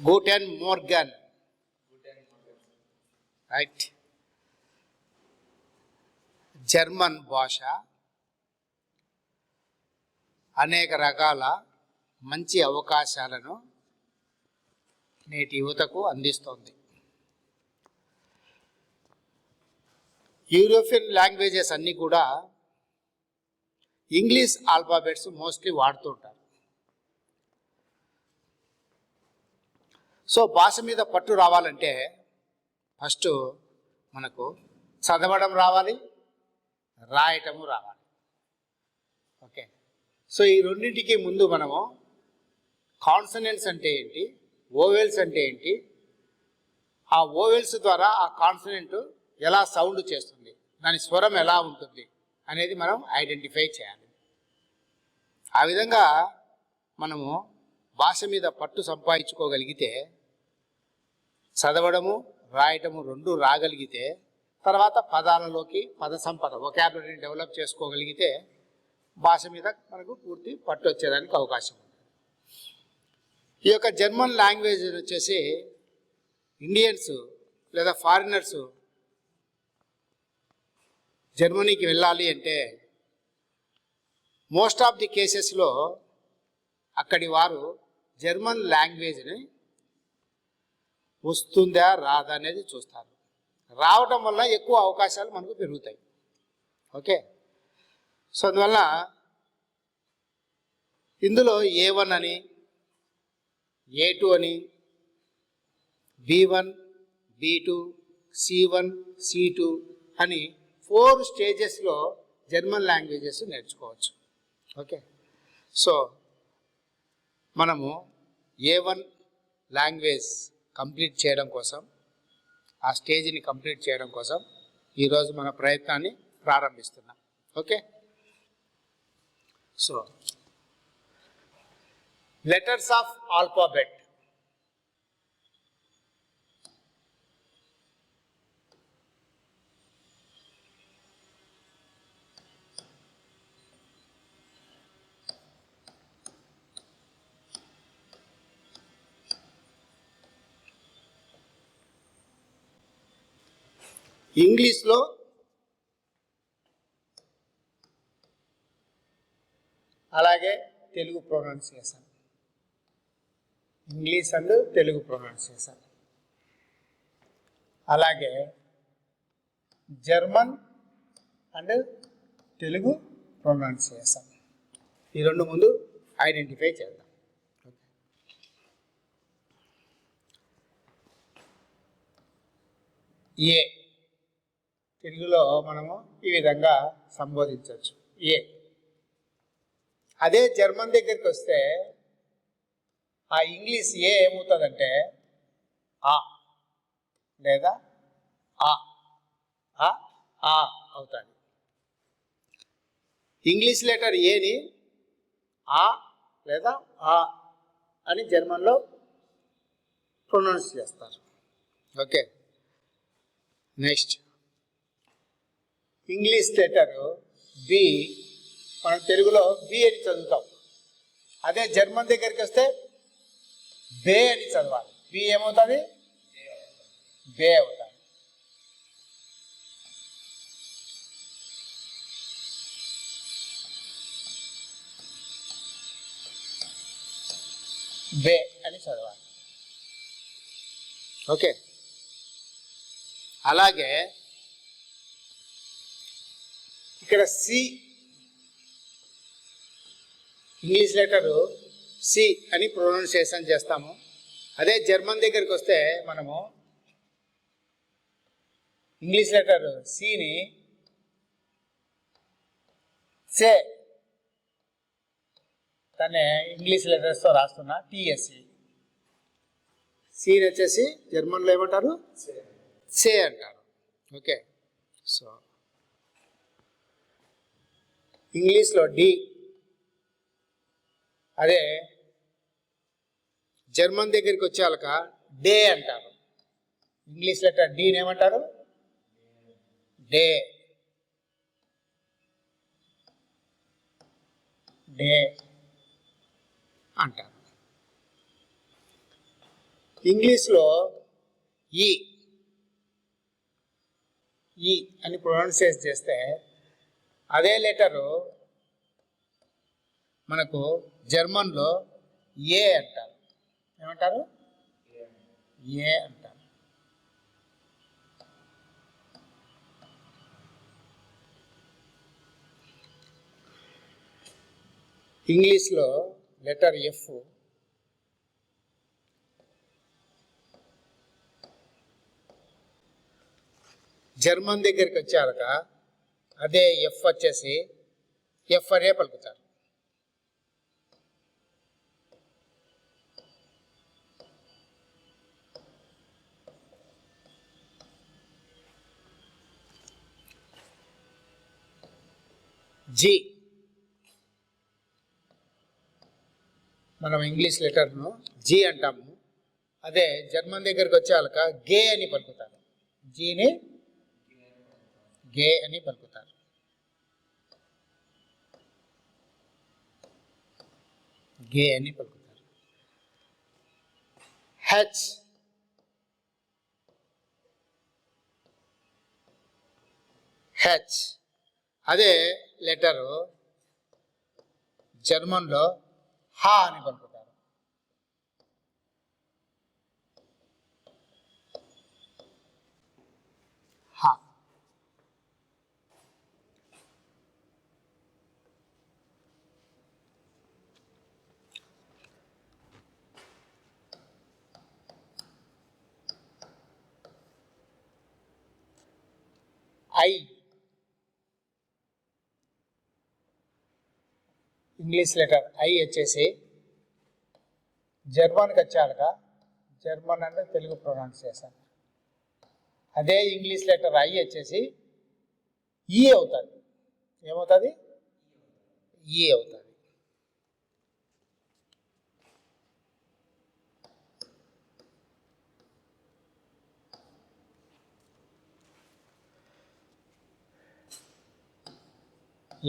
Guten Morgen. Right. German భాష అనేక రకాల మంచి అవకాశాలను నేటి యువతకు అందిస్తోంది. యూరోపియన్ లాంగ్వేజెస్ అన్నీ కూడా ఇంగ్లీష్ ఆల్ఫాబెట్స్ మోస్ట్లీ వాడుతుంటారు. సో భాష మీద పట్టు రావాలంటే ఫస్ట్ మనకు చదవడం రావాలి, రాయటము రావాలి. ఓకే. సో ఈ రెండింటికి ముందు మనము కాన్సనెంట్స్ అంటే ఏంటి, ఓవెల్స్ అంటే ఏంటి, ఆ ఓవెల్స్ ద్వారా ఆ కాన్సనెంట్ ఎలా సౌండ్ చేస్తుంది, దాని స్వరం ఎలా ఉంటుంది అనేది మనం ఐడెంటిఫై చేయాలి. ఆ విధంగా మనము భాష మీద పట్టు సంపాదించుకోగలిగితే, చదవడము రాయటము రెండు రాగలిగితే, తర్వాత పదాలలోకి పద సంపద వొకాబులరీని డెవలప్ చేసుకోగలిగితే భాష మీద మనకు పూర్తి పట్టు వచ్చేదానికి అవకాశం ఉంది. ఈ యొక్క జర్మన్ లాంగ్వేజ్ వచ్చేసి ఇండియన్స్ లేదా ఫారినర్స్ జర్మనీకి వెళ్ళాలి అంటే మోస్ట్ ఆఫ్ ది కేసెస్లో అక్కడి వారు జర్మన్ లాంగ్వేజ్ని వస్తుందా రాదా అనేది చూస్తారు. రావటం వల్ల ఎక్కువ అవకాశాలు మనకు పెరుగుతాయి. ఓకే. సో అందువల్ల ఇందులో A1 అని, A2 అని, B1, B2, C1, C2 అని 4 స్టేజెస్లో జర్మన్ లాంగ్వేజెస్ నేర్చుకోవచ్చు. ఓకే. సో మనము A1 లాంగ్వేజ్ కంప్లీట్ చేయడం కోసం, ఆ స్టేజ్ని కంప్లీట్ చేయడం కోసం ఈరోజు మన ప్రయత్నాన్ని ప్రారంభిస్తున్నాం. Okay. So letters of alphabet. ఇంగ్లీష్లో అలాగే Telugu pronunciation, English and Telugu pronunciation, అలాగే జర్మన్ అండ్ తెలుగు ప్రొనౌన్సియేషన్. ఈ రెండు ముందు ఐడెంటిఫై చేద్దాం. ఏ తెలుగులో మనము ఈ విధంగా సంబోధించవచ్చు, ఏ. అదే జర్మన్ దగ్గరికి వస్తే ఆ ఇంగ్లీష్ ఏ ఏమవుతుందంటే ఆ లేదా ఆ ఆ అవుతుంది. ఇంగ్లీష్ లెటర్ ఏని ఆ లేదా ఆ అని జర్మన్లో ప్రొనౌన్స్ చేస్తారు. Okay. Next English letter B మనం తెలుగులో బి అని చదువుతాం. అదే జర్మన్ దగ్గరికి వస్తే బే అని చదవాలి. బి ఏమవుతుంది? బే అవుతుంది. బే అని చదవాలి. ఓకే. అలాగే ఇక్కడ సి, ఇంగ్లీష్ లెటరు సి అని ప్రొనౌన్సియేషన్ చేస్తాము. అదే జర్మన్ దగ్గరికి వస్తే మనము ఇంగ్లీష్ లెటర్ సిని సే, దాన్ని ఇంగ్లీష్ లెటర్స్తో రాస్తున్నా టిఎస్సి. సిని వచ్చేసి జర్మన్లో ఏమంటారు? సే అంటారు. ఓకే. సో ఇంగ్లీష్లో డి, అదే జర్మన్ దగ్గరికి వచ్చేవాళ్ళక డే అంటారు. ఇంగ్లీష్ లెటర్ డీని ఏమంటారు? డే. డే అంటారు. ఇంగ్లీష్లో ఈ ఈ అని ప్రొనౌన్సియేట్ చేస్తే అదే లెటరు మనకు జర్మన్లో ఏ అంటారు. ఏమంటారు? ఏ అంటారు. ఇంగ్లీష్లో లెటర్ ఎఫ్ జర్మన్ దగ్గరికి వచ్చాక అదే ఎఫ్ వచ్చేసి ఎఫ్ అనే పలుకుతారు. జి మనం ఇంగ్లీష్ లెటర్ను జి అంటాము. అదే జర్మన్ దగ్గరికి వచ్చాక గే అని పలుకుతారు. జీని గే అని పలుకుతారు. గే అని పలుకుతారు. హెచ్ హెచ్ అదే లెటరు జర్మన్లో హా అని పలుకుతారు. హా. ఐ ఇంగ్లీష్ లెటర్ ఐ వచ్చేసి జర్మన్కి వచ్చాక జర్మన్ అంటే తెలుగు ప్రొనౌన్స్ చేశాను. అదే ఇంగ్లీష్ లెటర్ ఐ వచ్చేసి ఈ అవుతుంది. ఏమవుతుంది? ఈ అవుతుంది.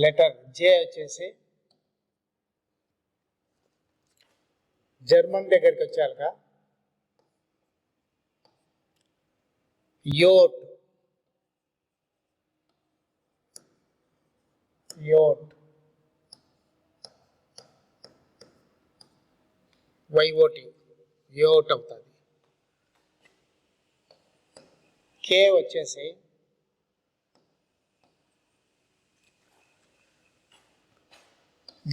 లెటర్ జే వచ్చేసి జర్మన్ దగ్గరికి వచ్చాక యోట్ యోట్ వైఓటి యోట్ అవుతుంది. కే వచ్చేసి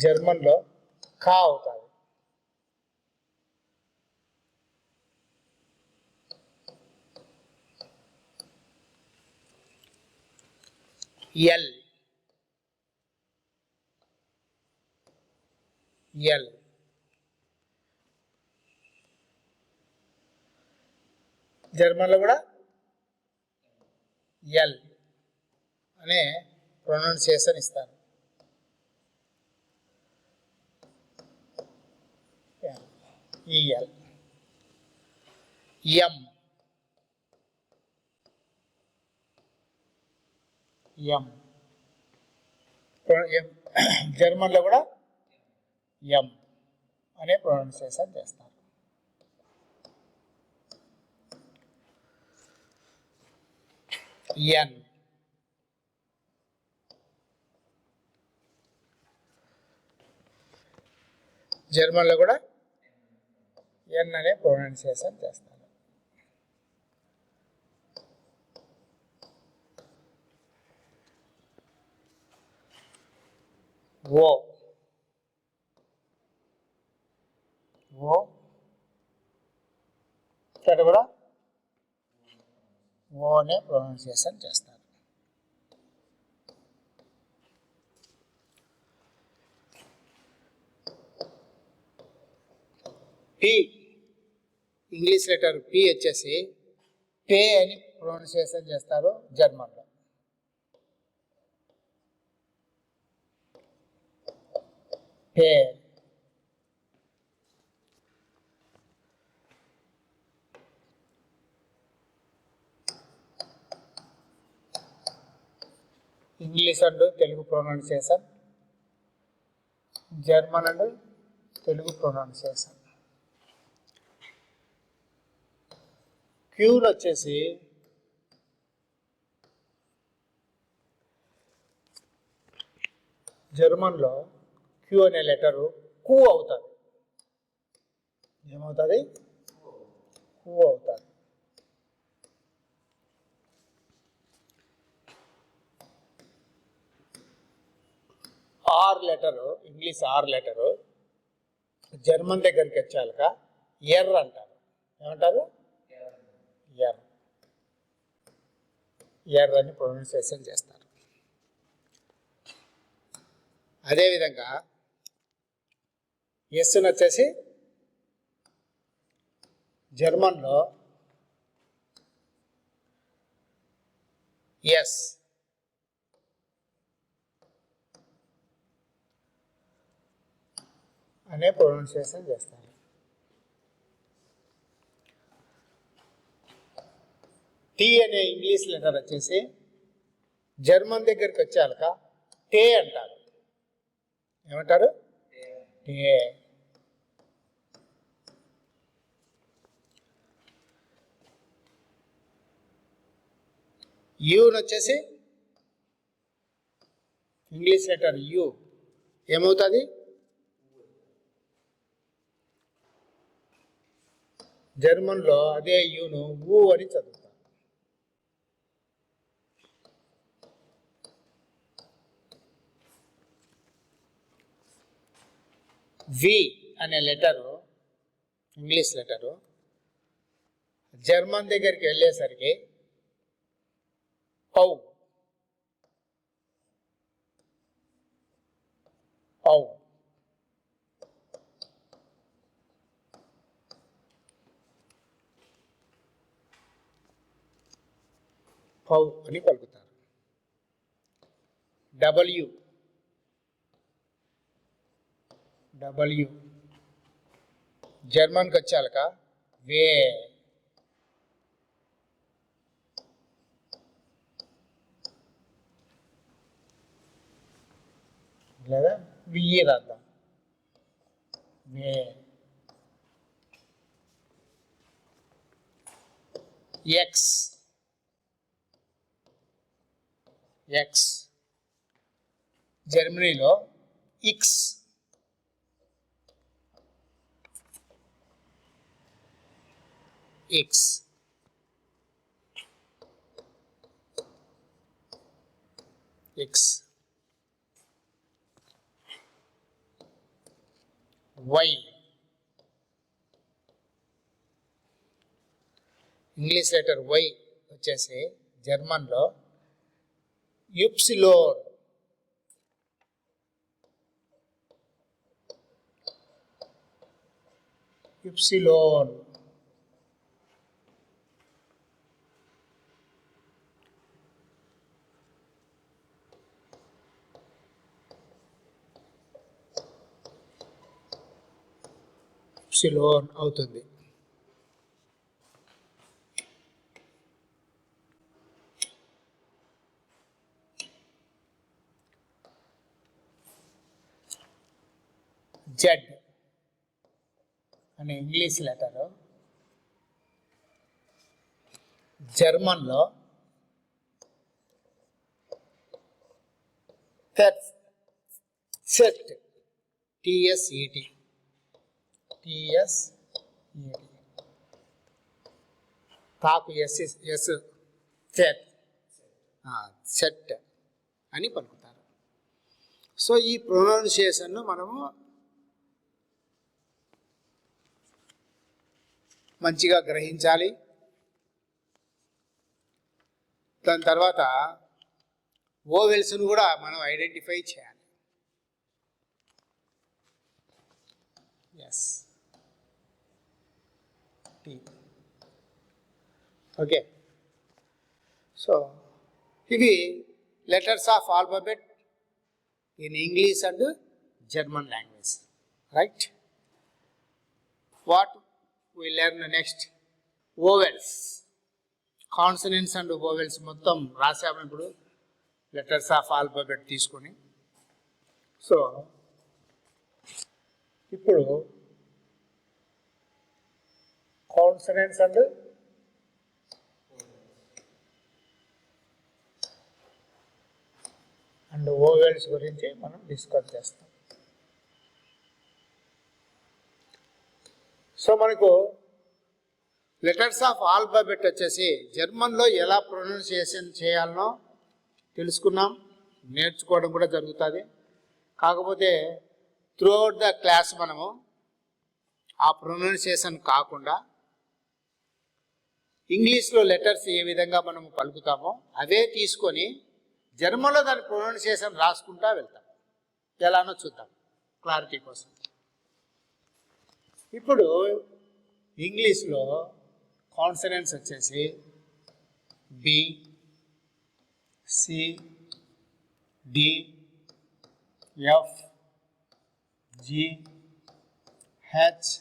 జర్మన్లో కా అవుతుంది. ఎల్ ఎల్ జర్మన్లో కూడా ఎల్ అనే ప్రొనౌన్సియేషన్ ఇస్తారు. ఈఎల్. ఎం ఎం జర్మన్లో కూడా ఎం అనే ప్రొనౌన్సియేషన్ చేస్తారు. ఎన్ జర్మన్లో కూడా ఎన్ అనే ప్రొనౌన్సియేషన్ చేస్తారు. ఓ ఓ ఇక్కడ కూడా ఓ అనే ప్రొనౌన్సియేషన్ చేస్తారు. పి ఇంగ్లీష్ లెటర్ పి వచ్చేసి పే అని ప్రొనౌన్సియేషన్ చేస్తారు జర్మన్లో. పే English and Telugu pronunciation, German and Telugu pronunciation. క్యూను వచ్చేసి జర్మన్లో క్యూ అనే లెటరు కు అవుతుంది. ఏమవుతుంది? కు అవుతుంది. R letter, English R letter German దగ్గరికి వచ్చాక ఎర్ అంటారు. ఏమంటారు? ఎర్. ఎర్ అని ప్రొనౌన్సియేషన్ చేస్తారు. అదేవిధంగా ఎస్ని వచ్చేసి జర్మన్లో ఎస్ అనే ప్రొనౌన్సియేషన్ చేస్తారు. టీ అనే ఇంగ్లీష్ లెటర్ వచ్చేసి జర్మన్ దగ్గరికి వచ్చాక టే అంటారు. ఏమంటారు? టే. యూని వచ్చేసి ఇంగ్లీష్ లెటర్ యు ఏమవుతుంది? జర్మన్లో అదే యూను ఊ అని చదువుతారు. వి అనే లెటరు ఇంగ్లీష్ లెటరు జర్మన్ దగ్గరికి వెళ్ళేసరికి పౌ పౌ. పౌ అని పలుకుతారు. డబ్ల్యూ డబ్ల్యూ జర్మన్కి వచ్చాక వే. లేదా వియ్యి రాద్దాం. వే. ఎక్స్ ఎక్స్ జర్మనీలో ఇక్స్. X. X. Y English letter Y వచ్చేసి జర్మన్లో యుప్సిలోన్. యుప్సిలోన్. యుప్సిలోన్ అవుతుంది. జెడ్ అనే ఇంగ్లీష్ లెటరు జర్మన్లో సెట్. టిఎస్ఈటి తాకు ఎస్ ఎస్ సెట్ సెట్ అని పలుకుతారు. సో ఈ ప్రొనౌన్సియేషన్ను మనము మంచిగా గ్రహించాలి. దాని తర్వాత ఓవెల్స్ను కూడా మనం ఐడెంటిఫై చేయాలి. S T. ఓకే. సో ఇవి letters of alphabet in English and German language. Right. What we learn next? Vowels. Consonants and vowels మొత్తం రాసాము ఇప్పుడు లెటర్స్ ఆఫ్ ఆల్ఫాబెట్ తీసుకొని. సో ఇప్పుడు కాన్సనెంట్స్ అండ్ అండ్ ఓవెల్స్ గురించి మనం డిస్కస్ చేస్తాం. So మనకు letters of alphabet వచ్చేసి జర్మన్లో ఎలా ప్రొనౌన్సియేషన్ చేయాలనో తెలుసుకున్నాం, నేర్చుకోవడం కూడా జరుగుతుంది. కాకపోతే త్రూ అవుట్ ద క్లాస్ మనము ఆ ప్రొనౌన్సియేషన్ కాకుండా ఇంగ్లీష్లో లెటర్స్ ఏ విధంగా మనము పలుకుతామో అవే తీసుకొని జర్మన్లో దాని ప్రొనౌన్సియేషన్ రాసుకుంటా వెళ్తాం. ఎలానో చూద్దాం క్లారిటీ కోసం. ఇప్పుడు ఇంగ్లీష్లో కాన్సనెంట్స్ వచ్చేసి B, C, D, F, G, H,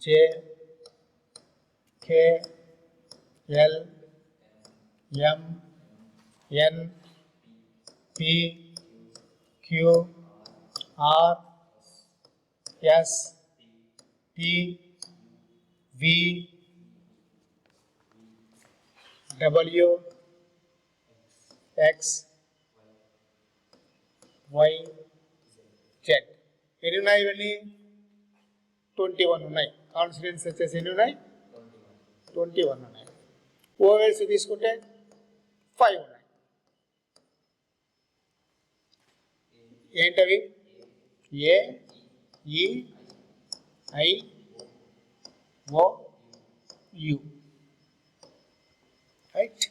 J, K, L, M, N, P, Q, R, S, T, V, W, X, Y, Z. ఎన్ని ఉన్నాయి ఇవన్నీ? 21 ఉన్నాయి. కాన్స్టిట్యూయెంట్స్ వచ్చేసి ఎన్ని ఉన్నాయి? 21 ఉన్నాయి. ఓవెల్స్ తీసుకుంటే 5 ఉన్నాయి. ఏంటవి? ఏ, E, I, oh, you. Right.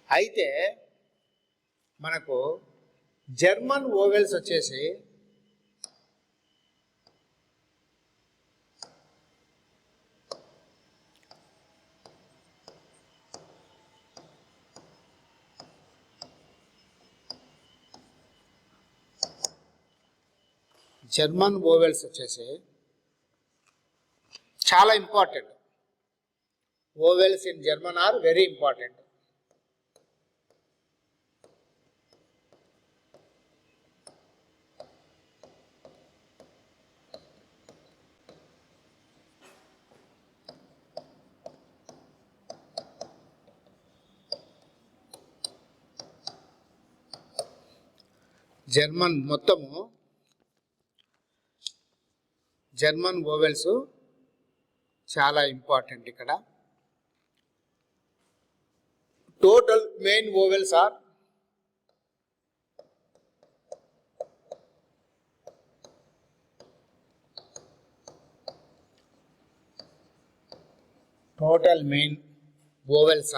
అయితే మనకు జర్మన్ ఓవెల్స్ వచ్చేసి చాలా important. Vowels in German are very important. German vowels చాలా ఇంపార్టెంట్. ఇక్కడ total main vowels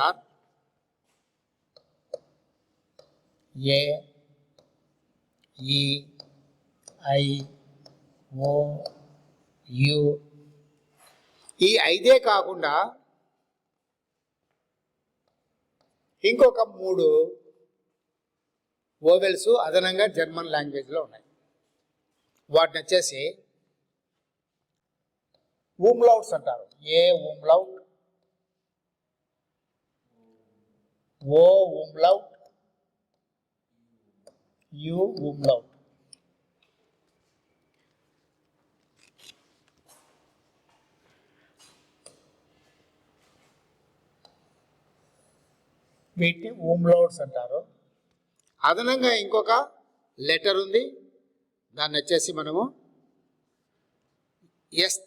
are A, E, I, oh, you. ఈ 5 కాకుండా ఇంకొక 3 ఓవెల్స్ అదనంగా జర్మన్ లాంగ్వేజ్లో ఉన్నాయి. వాటిని వచ్చేసి ఊమ్లౌట్స్ అంటారు. ఏ ఊమ్లౌట్, ఓ ఊమ్లౌట్, యు ఊమ్లౌట్. వీటిని ఊమ్లౌట్స్ అంటారు. అదనంగా ఇంకొక లెటర్ ఉంది, దాన్ని వచ్చేసి మనము ఎస్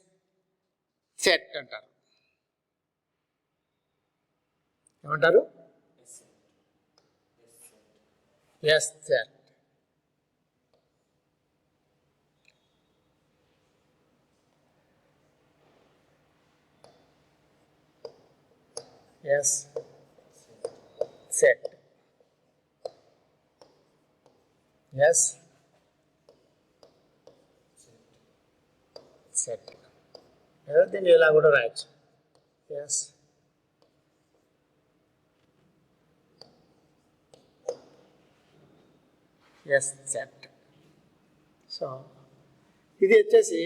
సెట్ అంటారు. ఏమంటారు? ఎస్ సెట్. ఎస్ సెట్. ఎస్ సెట్. దీన్ని ఇలా కూడా రాయొచ్చు. ఎస్ ఎస్ సెట్. సో ఇది వచ్చేసి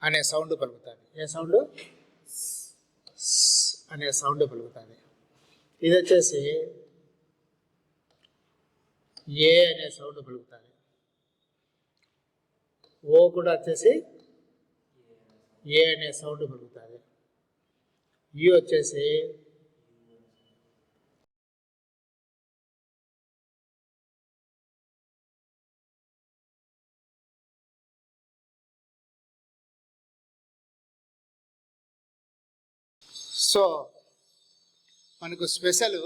అనే సౌండ్ పలుకుతుంది. ఏ సౌండ్? అనే సౌండ్ పలుకుతుంది. ఇది వచ్చేసి ఏ అనే సౌండ్ పలుకుతుంది. ఓ కూడా వచ్చేసి ఏ అనే సౌండ్ పలుకుతుంది. యు వచ్చేసి సో మనకు special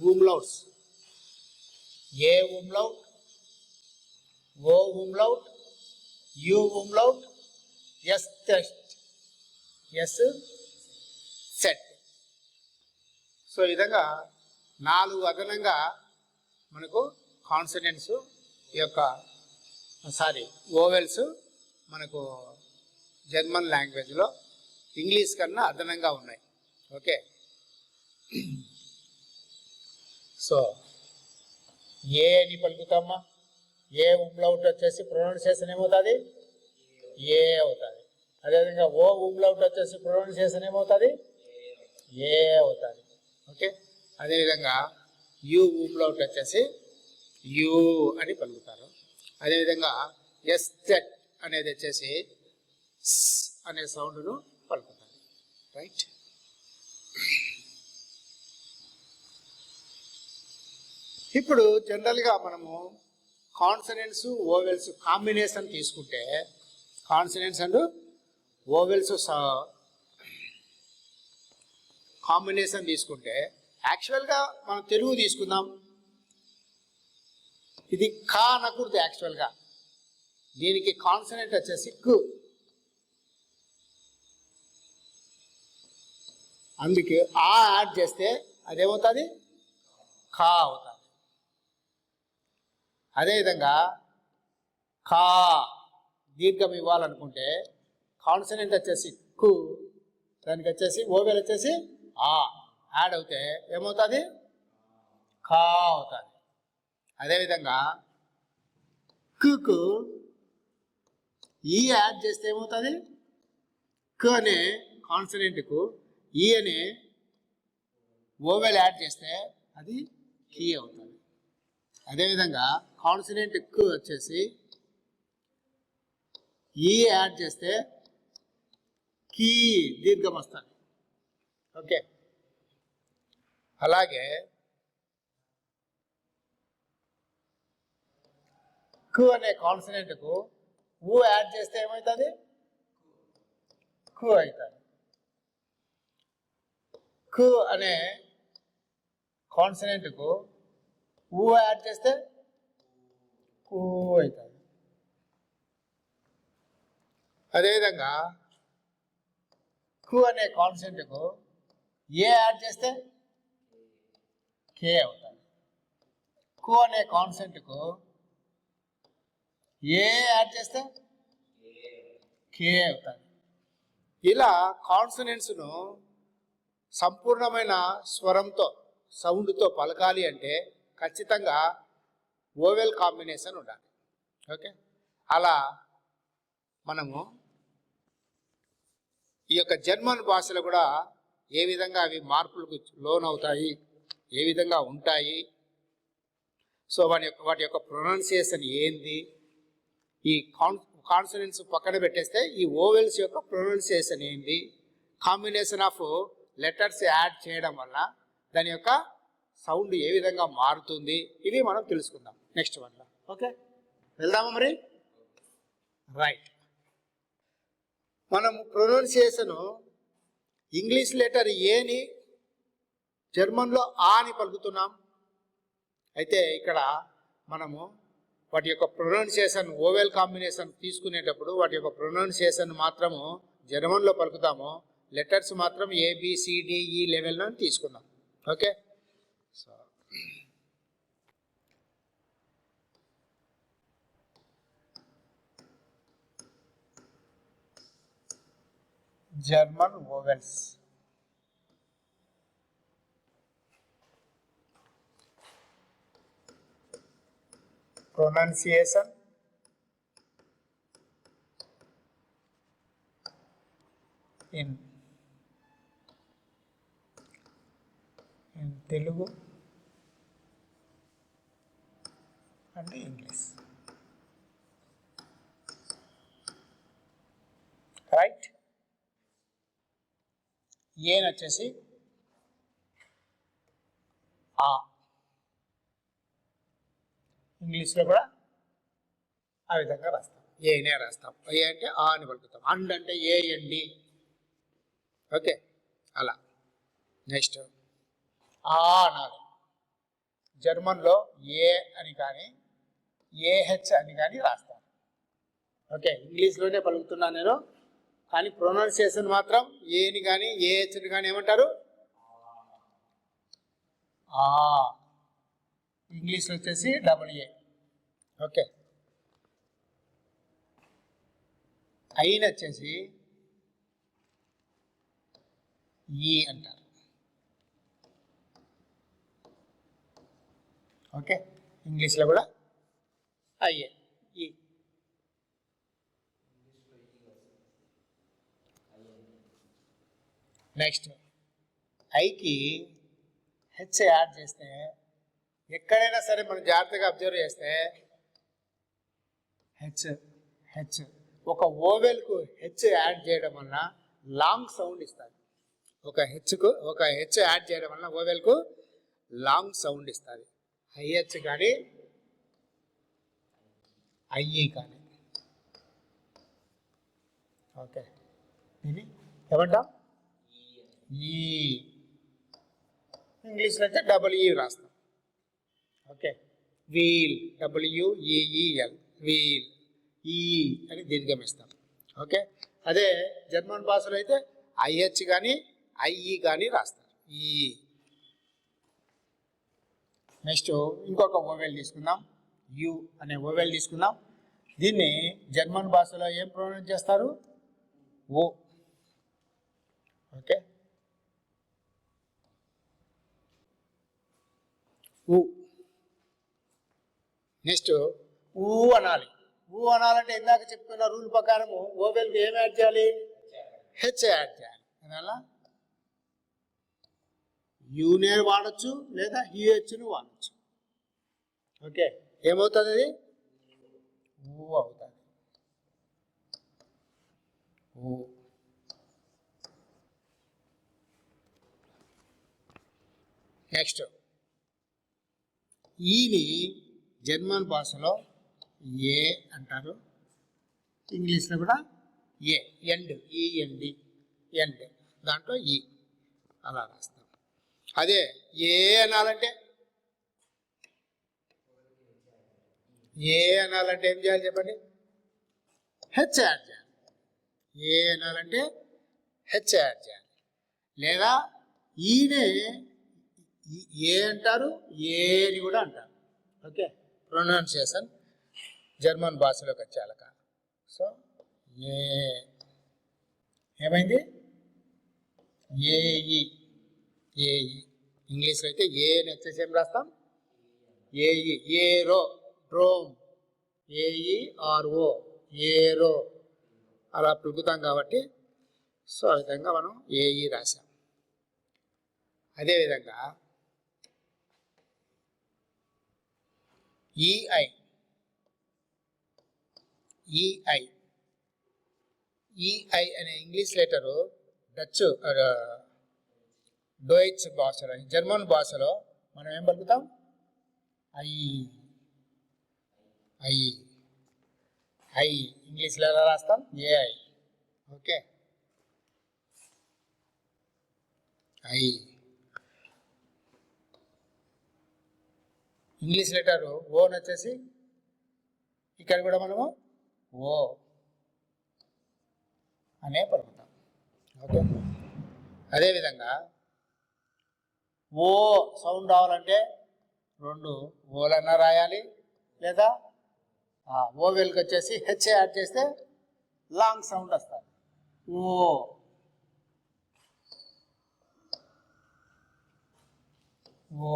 umlauts, A umlaut, O umlaut, U umlaut, ఎస్ టెస్ట్, ఎస్ సెట్. సో ఈ విధంగా 4 అదనంగా మనకు కాన్సనెంట్స్ యొక్క ఓవెల్స్ మనకు జర్మన్ లాంగ్వేజ్లో ఇంగ్లీష్ కన్నా అదనంగా ఉన్నాయి. ఓకే, సో ఏ అని పలుకుతామా, ఏ umlaut వచ్చేసి ప్రొనౌన్సియేషన్ ఏమవుతుంది, ఏ అవుతుంది. అదేవిధంగా ఓ umlaut వచ్చేసి ప్రొనౌన్సియేషన్ ఏమవుతుంది, ఏ అవుతుంది. ఓకే, అదేవిధంగా యు umlaut వచ్చేసి యు అని పలుకుతారు. అదేవిధంగా ఎస్ సెట్ అనేది వచ్చేసి అనే సౌండ్ను పలుకుతారు. రైట్, ఇప్పుడు జనరల్గా మనము కాన్సనెంట్స్ ఓవెల్స్ కాంబినేషన్ తీసుకుంటే, కాన్సనెంట్స్ అండ్ ఓవెల్స్ కాంబినేషన్ తీసుకుంటే, యాక్చువల్గా మనం తెలుగు తీసుకుందాం. ఇది కా అనకూడదు యాక్చువల్గా, దీనికి కాన్సనెంట్ వచ్చేసి కు. అందుకే ఆ యాడ్ చేస్తే అదేమవుతుంది, కా అవుతుంది. అదేవిధంగా కా దీర్ఘం ఇవ్వాలనుకుంటే కాన్సనెంట్ వచ్చేసి కు, దానికి వచ్చేసి ఓవెల్ వచ్చేసి ఆ యాడ్ అవుతే ఏమవుతుంది, కా అవుతుంది. అదేవిధంగా కుకు ఈ యాడ్ చేస్తే ఏమవుతుంది, కు అనే కాన్సనెంట్కు ఈ అనే ఓవెల్ యాడ్ చేస్తే అది కీ అవుతుంది. అదేవిధంగా కాన్సనెంట్ కు వచ్చేసి ఈ యాడ్ చేస్తే కీ దీర్ఘం వస్తుంది. ఓకే, అలాగే కు అనే కాన్సనెంట్కు ఊ యాడ్ చేస్తే ఏమవుతుంది, కు అవుతుంది. కు అనే కాన్సనెంట్కు ఊ యాడ్ చేస్తే కు అవుతుంది. అదేవిధంగా కు అనే కాన్సనెంట్కు ఏ యాడ్ చేస్తే కే అవుతుంది. కు అనే కాన్సనెంట్కు ఏ యాడ్ చేస్తే కే అవుతుంది. ఇలా కాన్సనెంట్స్ను సంపూర్ణమైన స్వరంతో సౌండ్తో పలకాలి అంటే ఖచ్చితంగా ఓవెల్ కాంబినేషన్ ఉండాలి. ఓకే, అలా మనము ఈ యొక్క జర్మన్ భాషలో కూడా ఏ విధంగా అవి మార్పులకు లోనవుతాయి, ఏ విధంగా ఉంటాయి, సో వాటి యొక్క ప్రొనౌన్సియేషన్ ఏంది, ఈ కాన్సనెంట్స్ పక్కన పెట్టేస్తే ఈ ఓవెల్స్ యొక్క ప్రొనౌన్సియేషన్ ఏంది, కాంబినేషన్ ఆఫ్ లెటర్స్ యాడ్ చేయడం వల్ల దాని యొక్క సౌండ్ ఏ విధంగా మారుతుంది, ఇవి మనం తెలుసుకుందాం నెక్స్ట్ వన్లో. ఓకే, వెళ్దామా మరి. రైట్, మనం ప్రొనౌన్సియేషను ఇంగ్లీష్ లెటర్ ఏని జర్మన్లో ఆ అని పలుకుతున్నాం. అయితే ఇక్కడ మనము వాటి యొక్క ప్రొనౌన్సియేషన్ ఓవెల్ కాంబినేషన్ తీసుకునేటప్పుడు వాటి యొక్క ప్రొనౌన్సియేషన్ మాత్రము జర్మన్లో పలుకుతాము, లెటర్స్ మాత్రం ABCDE లెవెల్లో తీసుకుందాం. Okay, so German vowels. pronunciation in Telugu and English. Right. ఏని వచ్చేసి ఆ, ఇంగ్లీష్లో కూడా ఆ విధంగా రాస్తాం, ఏనే రాస్తాం. ఏ అంటే ఆ అని పలుకుతాం, అండ్ అంటే ఏఎండి. ఓకే, అలా. నెక్స్ట్ ఆ అనాలి. జర్మన్లో ఏ అని కానీ ఏహెచ్ అని కానీ రాస్తాను. ఓకే, ఇంగ్లీష్లోనే పలుకుతున్నాను నేను, కానీ ప్రొనౌన్సియేషన్ మాత్రం ఏని కానీ ఏహెచ్ని కానీ ఏమంటారు? ఆ. ఇంగ్లీష్లో వచ్చేసి డబుల్ ఏ. ఓకే, ఐని వచ్చేసి ఈ అంటారు. ఓకే, ఇంగ్లీష్లో కూడా ఐఏ, ఈ. నెక్స్ట్ ఐకి హెచ్ యాడ్ చేస్తే, ఎక్కడైనా సరే మనం జాగ్రత్తగా అబ్జర్వ్ చేస్తే హెచ్ హెచ్ ఒక ఓవెల్కు హెచ్ యాడ్ చేయడం వలన లాంగ్ సౌండ్ ఇస్తుంది. ఒక హెచ్ యాడ్ చేయడం వలన ఓవెల్కు లాంగ్ సౌండ్ ఇస్తుంది. ఐహెచ్ కానీ ఐఈ కానీ. ఓకే, ఇది ఏమంటాం? ఈ. ఇంగ్లీష్లో అయితే డబుల్ ఈ రాస్తాం. Okay, wheel, W E E L, wheel. ఈ అని దీర్ఘమిస్తాం. ఓకే, అదే జర్మన్ భాషలో అయితే ఐహెచ్ కానీ ఐఈ కానీ రాస్తారు, ఈ. నెక్స్ట్ ఇంకొక ఓవెల్ తీసుకుందాం, యు అనే ఓవెల్ తీసుకుందాం. దీన్ని జర్మన్ భాషలో ఏం ప్రొనౌన్స్ చేస్తారు? ఓ. ఓకే, ఊ. నెక్స్ట్ ఊ అనాలి. ఊ అనాలంటే ఇందాక చెప్పుకున్న రూల్ ప్రకారము ఓవెల్కి ఏం యాడ్ చేయాలి? హెచ్ యాడ్ చేయాలి. అందువల్ల యూనే వాడచ్చు లేదా యూహెచ్ని వాడచ్చు. ఓకే, ఏమవుతుంది? అది ఊ అవుతుంది. ఊ. నెక్స్ట్ ఈని జర్మన్ భాషలో ఏ అంటారు, ఇంగ్లీష్లో కూడా ఏ, ఎండ్, ఈఎన్డి, ఎండ్, దాంట్లో ఈ, అలా రాస్తాం. అదే ఏ అనాలంటే ఏం చేయాలి చెప్పండి? హెచ్ యాడ్ చేయాలి. ఏ అనాలంటే హెచ్ యాడ్ చేయాలి. లేదా ఈనే ఏ అంటారు, ఏని కూడా అంటారు. ఓకే, ప్రొనౌన్సియేషన్ జర్మన్ భాషలోకి వచ్చాక. సో ఏ ఏమైంది? ఏఈ. ఏఈ. ఇంగ్లీష్లో అయితే ఏని వచ్చేసి ఏం రాస్తాం? ఏఈ. ఏరో, డ్రోమ్, ఏఈఆర్ఓ, ఏరో, అలా పలుకుతాం కాబట్టి సో ఆ విధంగా మనం ఏఈ రాసాం. అదేవిధంగా ఈఐ. ఈఐ ఈఐ అనే ఇంగ్లీష్ లెటరు డచ్ డోయిచ్ భాషలో, జర్మన్ భాషలో మనం ఏం పలుకుతాం? ఐ. ఐ. ఐ. ఇంగ్లీష్లో ఎలా రాస్తాం? AI. Okay, I. English letter ఓని వచ్చేసి ఇక్కడ కూడా మనము ఓ అనే పలుకుతాం. ఓకే, అదేవిధంగా ఓ సౌండ్ రావాలంటే 2 ఓలన్నా రాయాలి, లేదా ఓవెల్కి వచ్చేసి హెచ్ యాడ్ చేస్తే లాంగ్ సౌండ్ వస్తుంది. ఓ. ఓ.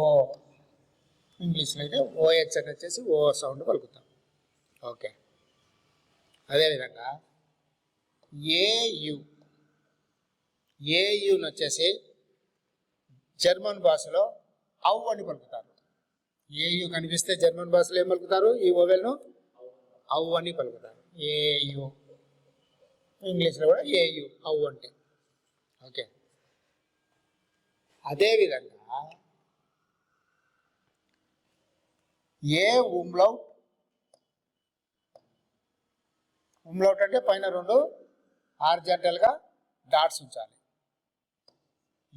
ఇంగ్లీష్లో అయితే ఓహెచ్ అని వచ్చేసి ఓ సౌండ్ పలుకుతాం. ఓకే, అదేవిధంగా ఏయు. ఏయుని వచ్చేసి జర్మన్ భాషలో ఔ అని పలుకుతారు. ఏయు కనిపిస్తే జర్మన్ భాషలో ఏం పలుకుతారు? ఈ ఓవెల్ను ఔ అని పలుకుతారు. ఏయు. ఇంగ్లీష్లో కూడా ఏయు అవు అంటే. ఓకే, అదేవిధంగా ఏ umlaut అంటే పైన 2 హారిజాంటల్గా డాట్స్ ఉంచాలి.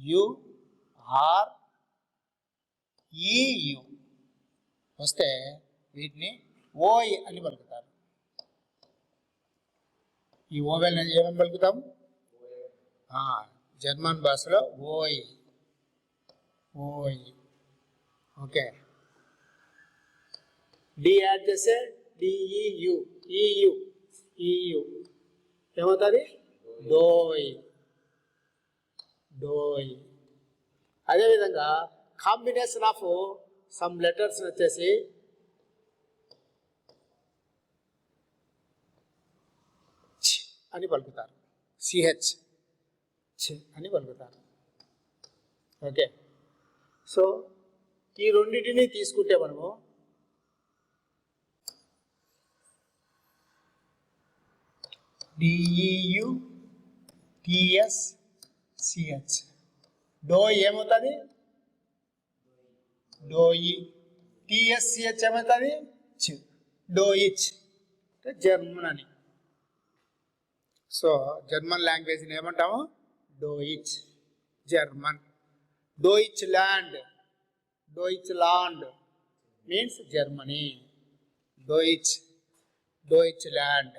యు ఆర్ ఈయు వస్తే వీటిని ఓయ్ అని పలుకుతారు. ఈ ఓవెల్ ఏమని పలుకుతాం? జర్మన్ భాషలో ఓయ్ ఓయ్. ఓకే, డి యాడ్ చేస్తే డిఈయు ఈయు ఈయు ఏమవుతుంది? డోయ్ డోయ్. అదేవిధంగా కాంబినేషన్ ఆఫ్ సమ్ లెటర్స్ వచ్చేసి అని పలుకుతారు, సిహెచ్ అని పలుకుతారు. ఓకే, సో ఈ రెండింటిని తీసుకుంటే మనము డిఈయు టిఎస్ సిహెచ్ డో ఏమవుతుంది? డోయి. టిఎస్సిహెచ్ ఏమవుతుంది? డోయిచ్. జర్మన్ అని. సో జర్మన్ లాంగ్వేజ్ని ఏమంటాము? డోయిచ్, జర్మన్. డోయిచ్ ల్యాండ్ మీన్స్ జర్మనీ. డోయిచ్ ల్యాండ్.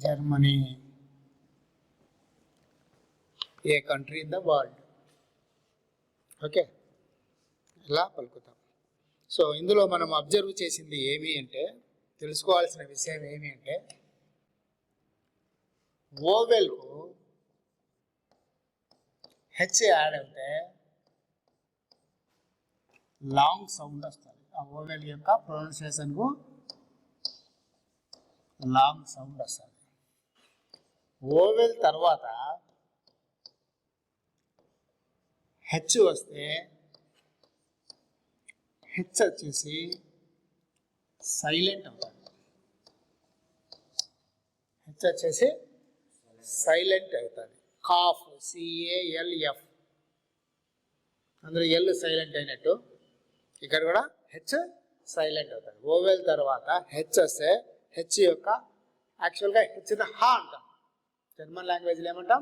Germany a country in the world. Okay, ఇలా పలుకుతాం. సో ఇందులో మనం అబ్జర్వ్ చేసింది ఏమి అంటే, తెలుసుకోవాల్సిన విషయం ఏమి అంటే, ఓవెల్కు హెచ్ యాడ్ అయితే లాంగ్ సౌండ్ వస్తుంది. ఆ ఓవెల్ యొక్క ప్రొనౌన్సియేషన్కు లాంగ్ సౌండ్ వస్తుంది. ఓవెల్ తర్వాత హెచ్ వస్తే హెచ్ వచ్చేసి సైలెంట్ అవుతుంది. హెచ్ వచ్చేసి సైలెంట్ అవుతుంది. కాఫ్, CALF, అందులో ఎల్ సైలెంట్ అయినట్టు ఇక్కడ కూడా హెచ్ సైలెంట్ అవుతుంది. ఓవెల్ తర్వాత హెచ్ వస్తే హెచ్ యొక్క యాక్చువల్గా హెచ్ని హా అంటాం. జర్మన్ లాంగ్వేజ్లో ఏమంటాం?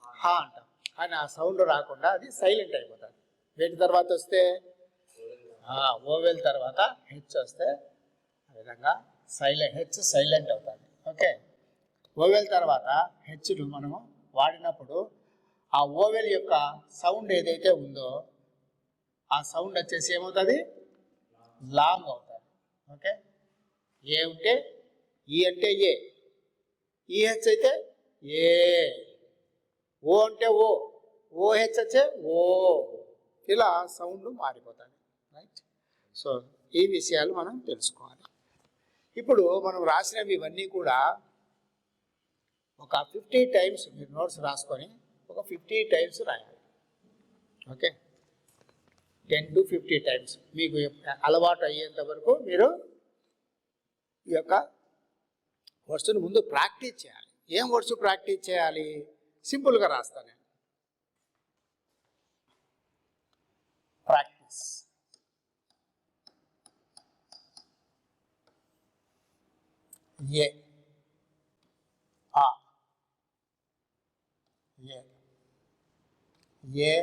హా అంటాం. కానీ ఆ సౌండ్ రాకుండా అది సైలెంట్ అయిపోతుంది. వీటి తర్వాత వస్తే ఓవెల్ తర్వాత హెచ్ వస్తే ఆ విధంగా హెచ్ సైలెంట్ అవుతుంది. ఓకే, ఓవెల్ తర్వాత హెచ్ను మనము వాడినప్పుడు ఆ ఓవెల్ యొక్క సౌండ్ ఏదైతే ఉందో ఆ సౌండ్ వచ్చేసి ఏమవుతుంది? లాంగ్ అవుతుంది. ఓకే, ఏ ఉంటే ఈ అంటే ఏ, ఈహెచ్ అయితే ఏ, ఓ అంటే ఓ, ఓహెచ్ వచ్చే ఓ, ఇలా సౌండ్ మారిపోతుంది. రైట్. సో ఈ విషయాలు మనం తెలుసుకోవాలి. ఇప్పుడు మనం రాసినవి ఇవన్నీ కూడా ఒక 50 టైమ్స్ మీరు నోట్స్ రాసుకొని ఒక 50 టైమ్స్ రాయాలి. ఓకే, 10 to 50 టైమ్స్ మీకు అలవాటు అయ్యేంత వరకు మీరు ఈ యొక్క వర్డ్స్ని ముందు ప్రాక్టీస్ చేయాలి. ఏం వర్డ్స్ ప్రాక్టీస్ చేయాలి? సింపుల్గా రాస్తాను నేను. ప్రాక్టీస్. ఏ ఆ ఏ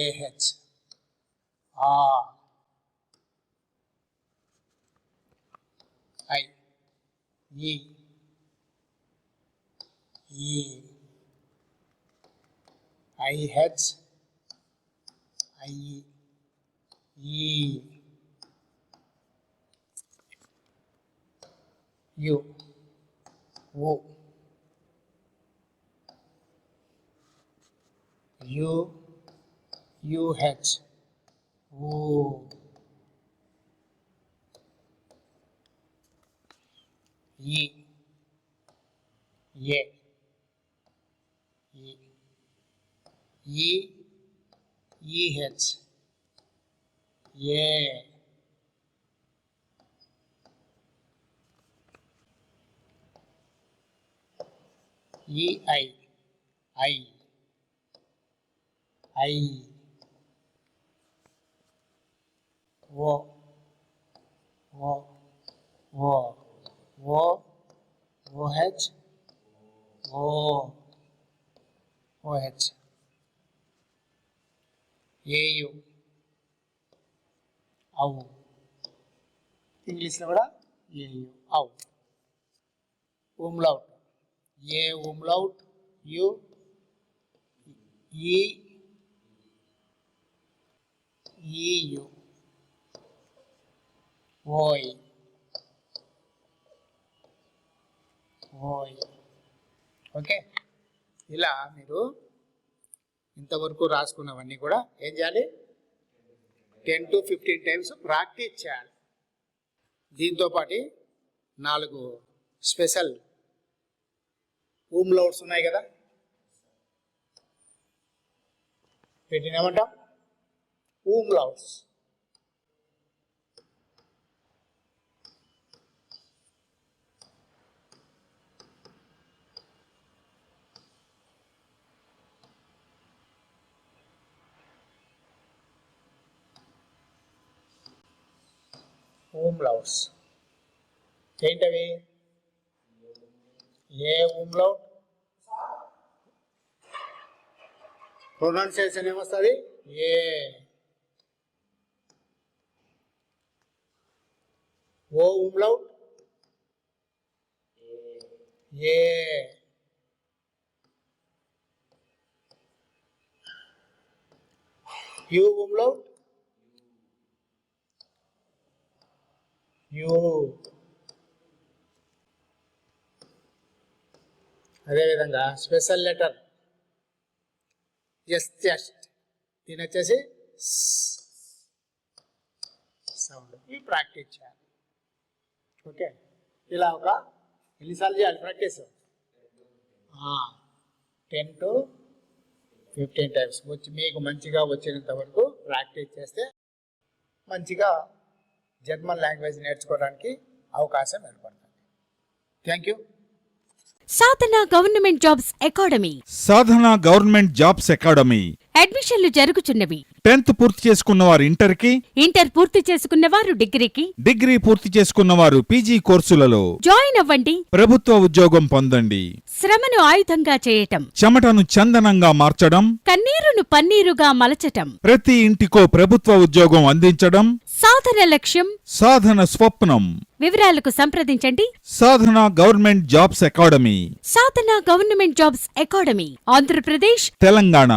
ఏహెచ్ ఆ ఐ ఈ ఈ ఐహెచ్ ఐ ఈ యు ఓ యు యుహెచ్ ఓ ఈ ఏ ఈ ఈహెచ్ ఏ ఈఐ ఐ ఐ ఓ ఓ ఓ ఓ ఓహెచ్ ఓ ఓహెచ్ ఏయు అవు ఇంగ్లీష్లో కూడా ఏయు అవు umlaut ఏ umlaut యు ఈ ఈయు ఓయ్ ఓయ్. ఓకే, ఇలా మీరు ఇంతవరకు రాసుకున్నవన్నీ కూడా ఏం చేయాలి? 10 to 15 టైమ్స్ ప్రాక్టీస్ చేయాలి. దీంతోపాటు 4 స్పెషల్ umlauts ఉన్నాయి కదా, పెట్టినామంటాం umlauts. umlauts ఏంటవి? ఏ umlaut ప్రొనౌన్సియేషన్ ఏమొస్తుంది? ఏ. ఓ umlaut A. You umlaut you. అదేవిధంగా స్పెషల్ లెటర్ జస్ట్ దీని వచ్చేసి సౌండ్. ఇవి ప్రాక్టీస్ చేయాలి. ఓకే, ఇలా ఎన్నిసార్లు చేయాలి ప్రాక్టీస్? 10 to 15 టైమ్స్ మీకు మంచిగా వచ్చినంత వరకు ప్రాక్టీస్ చేస్తే మంచిగా జర్మన్ లాంగ్వేజ్ నేర్చుకోవడానికి అవకాశం ఏర్పడుతుంది. Thank you. Sadhana government jobs academy. Sadhana government jobs academy అడ్మిషన్లు జరుగుచున్నవి. 10th పూర్తి చేసుకున్నవారు ఇంటర్కి, ఇంటర్ పూర్తి చేసుకున్నవారు డిగ్రీకి, డిగ్రీ పూర్తి చేసుకున్నవారు పీజీ కోర్సులలో జాయిన్ అవ్వండి. ప్రభుత్వ ఉద్యోగం పొందండి. శ్రమను ఆయుధంగా చేయటం, చెమటను చందనంగా మార్చడం, కన్నీరును పన్నీరుగా మలచటం, ప్రతి ఇంటికో ప్రభుత్వ ఉద్యోగం అందించడం సాధన లక్ష్యం, సాధన స్వప్నం. వివరాలకు సంప్రదించండి. Sadhana government jobs academy, Sadhana government jobs academy, Andhra Pradesh, Telangana.